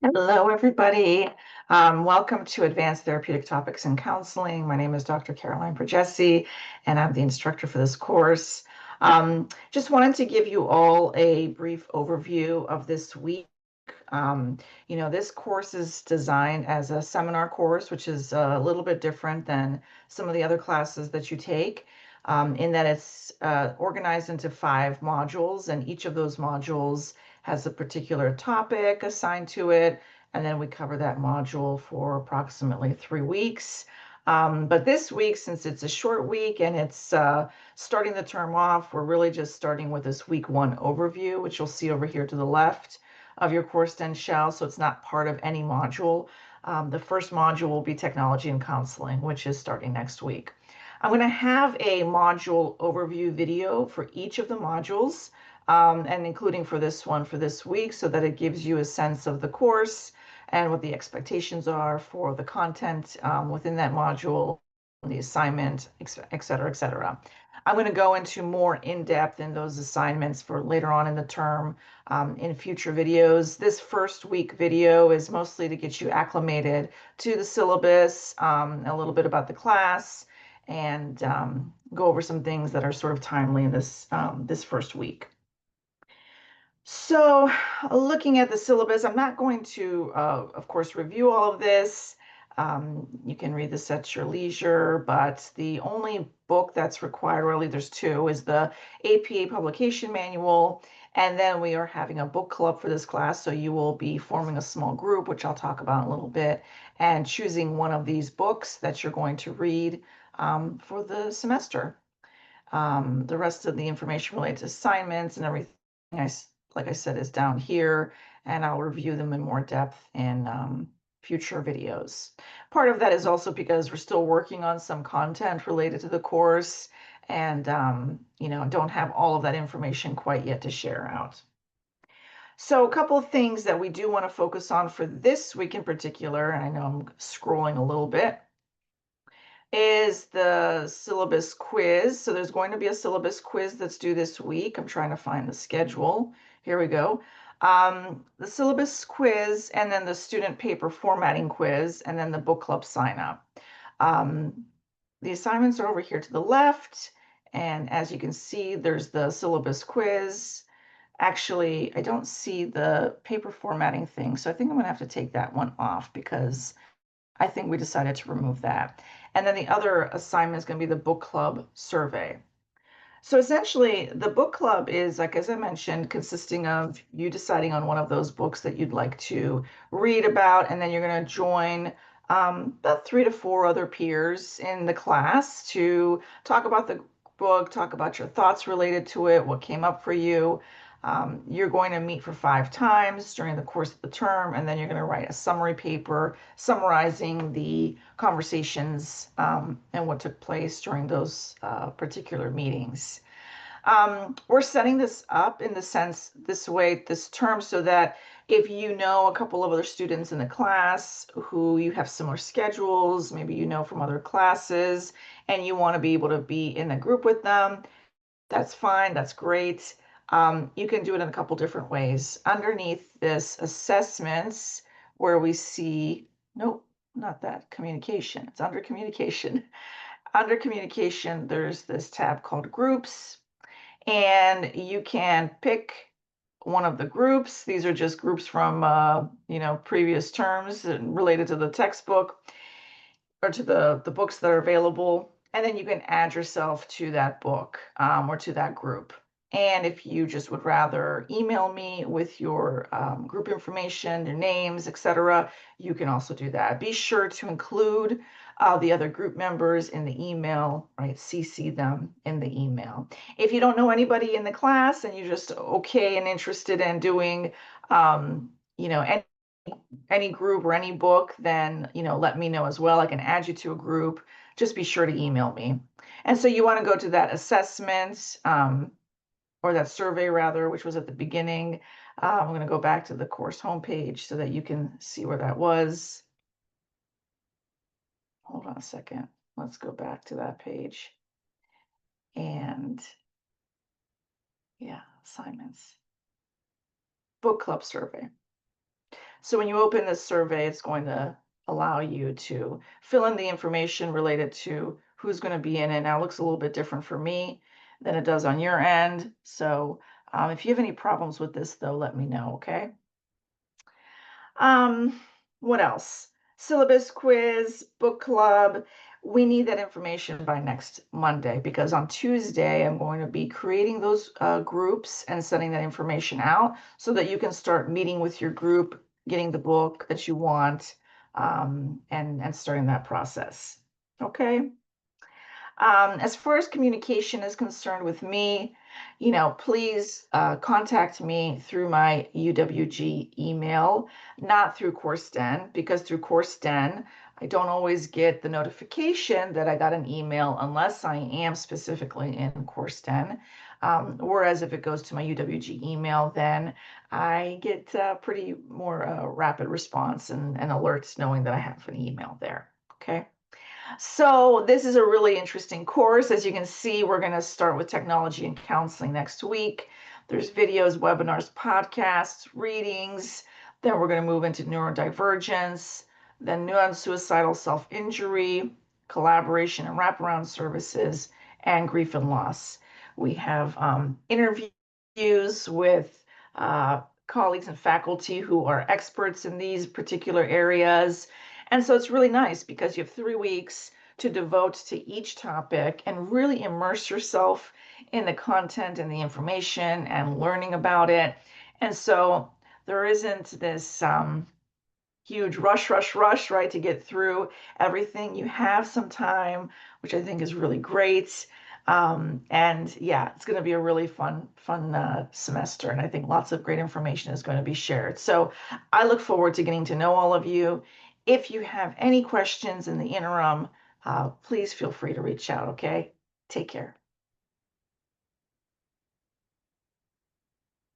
Hello, everybody. Welcome to Advanced Therapeutic Topics in Counseling. My name is Dr. Caroline Pergesi, and I'm the instructor for this course. Just wanted to give you all a brief overview of this week. This course is designed as a seminar course, which is a little bit different than some of the other classes that you take, in that it's organized into 5 modules, and each of those modules has a particular topic assigned to it, and then we cover that module for approximately 3 weeks. But this week, since it's a short week and it's starting the term off, we're really just starting with this week 1 overview, which you'll see over here to the left of your course then shall, so it's not part of any module. The first module will be technology and counseling, which is starting next week. I'm going to have a module overview video for each of the modules, and including for this one for this week, so that it gives you a sense of the course and what the expectations are for the content within that module, the assignment, et cetera, et cetera. I'm going to go into more in-depth in those assignments for later on in the term in future videos. This first week video is mostly to get you acclimated to the syllabus, a little bit about the class, and go over some things that are sort of timely in this first week. So looking at the syllabus, I'm not going to, of course, review all of this. You can read this at your leisure, but the only book that's required, really there's 2, is the APA publication manual. And then we are having a book club for this class. So you will be forming a small group, which I'll talk about in a little bit, and choosing one of these books that you're going to read for the semester. The rest of the information related to assignments and everything, like I said, is down here, and I'll review them in more depth in future videos. Part of that is also because we're still working on some content related to the course, and don't have all of that information quite yet to share out. So a couple of things that we do want to focus on for this week in particular, and I know I'm scrolling a little bit, is the syllabus quiz. So there's going to be a syllabus quiz that's due this week. I'm trying to find the schedule. Here we go. The syllabus quiz, and then the student paper formatting quiz, and then the book club sign up. The assignments are over here to the left. And as you can see, there's the syllabus quiz. Actually, I don't see the paper formatting thing. So I think I'm gonna have to take that one off because I think we decided to remove that. And then the other assignment is going to be the book club survey. So essentially, the book club is, like, as I mentioned, consisting of you deciding on one of those books that you'd like to read about, and then you're going to join about 3 to 4 other peers in the class to talk about the book, talk about your thoughts related to it, what came up for you. You're going to meet for 5 times during the course of the term, and then you're going to write a summary paper summarizing the conversations and what took place during those particular meetings. We're setting this up in the sense this way, this term, so that if you know a couple of other students in the class who you have similar schedules, maybe you know from other classes, and you want to be able to be in a group with them, that's fine, that's great. You can do it in a couple different ways. Underneath this assessments, where we see, nope, not that, communication. It's under communication. Under communication, there's this tab called groups, and you can pick one of the groups. These are just groups from, previous terms related to the textbook or to the books that are available. And then you can add yourself to that book or to that group. And if you just would rather email me with your group information, your names, etc., you can also do that. Be sure to include the other group members in the email, right? CC them in the email. If you don't know anybody in the class and you're just okay and interested in doing, any group or any book, then, let me know as well. I can add you to a group. Just be sure to email me. And so you want to go to that assessment, or that survey rather, which was at the beginning. I'm going to go back to the course homepage so that you can see where that was. Hold on a second. Let's go back to that page. And yeah, assignments. Book club survey. So when you open this survey, it's going to allow you to fill in the information related to who's going to be in it. Now it looks a little bit different for me than it does on your end. So if you have any problems with this, though, let me know, okay? What else? Syllabus quiz, book club. We need that information by next Monday because on Tuesday, I'm going to be creating those groups and sending that information out so that you can start meeting with your group, getting the book that you want, and starting that process. Okay. As far as communication is concerned with me, please contact me through my UWG email, not through CourseDen, because through CourseDen, I don't always get the notification that I got an email unless I am specifically in CourseDen. Whereas if it goes to my UWG email, then I get pretty more rapid response and alerts knowing that I have an email there. Okay. So this is a really interesting course. As you can see, we're going to start with technology and counseling next week. There's videos, webinars, podcasts, readings. Then we're going to move into neurodivergence, then non-suicidal self-injury, collaboration and wraparound services, and grief and loss. We have interviews with colleagues and faculty who are experts in these particular areas. And so it's really nice because you have 3 weeks to devote to each topic and really immerse yourself in the content and the information and learning about it. And so there isn't this huge rush, right, to get through everything. You have some time, which I think is really great. And yeah, it's going to be a really fun semester. And I think lots of great information is going to be shared. So I look forward to getting to know all of you. If you have any questions in the interim, please feel free to reach out, okay? Take care.